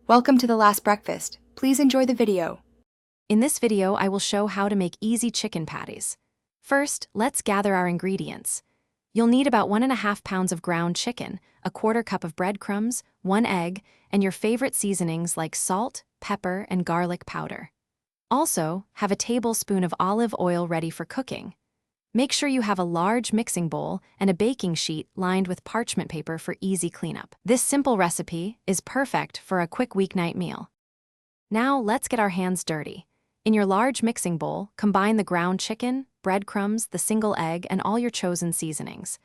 Welcome to the last breakfast. Please enjoy the video. In this video, I will show how to make easy chicken patties. First, let's gather our ingredients. You'll need about 1.5 pounds of ground chicken, a 1/4 cup of breadcrumbs, 1 egg, and your favorite seasonings like salt, pepper, and garlic powder. Also, have a tablespoon of olive oil ready for cooking. Make sure you have a large mixing bowl and a baking sheet lined with parchment paper for easy cleanup. This simple recipe is perfect for a quick weeknight meal. Now let's get our hands dirty. In your large mixing bowl, combine the ground chicken, breadcrumbs, the single egg, and all your chosen seasonings.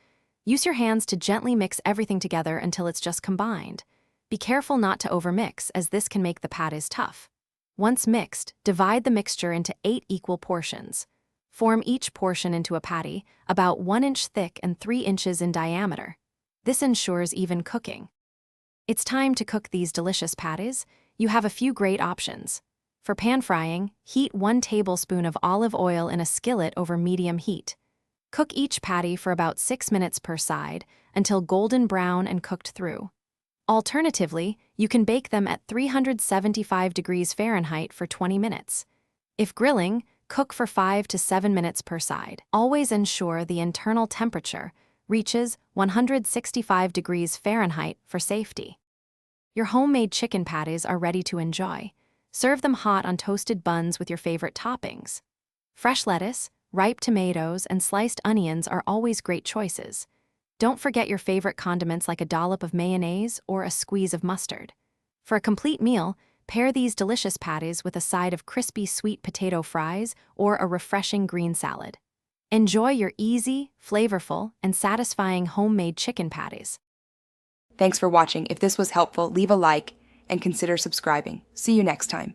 Use your hands to gently mix everything together until it's just combined. Be careful not to overmix, as this can make the patties tough. Once mixed, divide the mixture into 8 equal portions. Form each portion into a patty, about 1 inch thick and 3 inches in diameter. This ensures even cooking. It's time to cook these delicious patties. You have a few great options. For pan frying, heat 1 tablespoon of olive oil in a skillet over medium heat. Cook each patty for about 6 minutes per side until golden brown and cooked through. Alternatively, you can bake them at 375 degrees Fahrenheit for 20 minutes. If grilling, cook for 5 to 7 minutes per side. Always ensure the internal temperature reaches 165 degrees Fahrenheit for safety. Your homemade chicken patties are ready to enjoy. Serve them hot on toasted buns with your favorite toppings. Fresh lettuce, ripe tomatoes, and sliced onions are always great choices. Don't forget your favorite condiments like a dollop of mayonnaise or a squeeze of mustard. For a complete meal, pair these delicious patties with a side of crispy sweet potato fries or a refreshing green salad. Enjoy your easy, flavorful, and satisfying homemade chicken patties. Thanks for watching. If this was helpful, leave a like and consider subscribing. See you next time.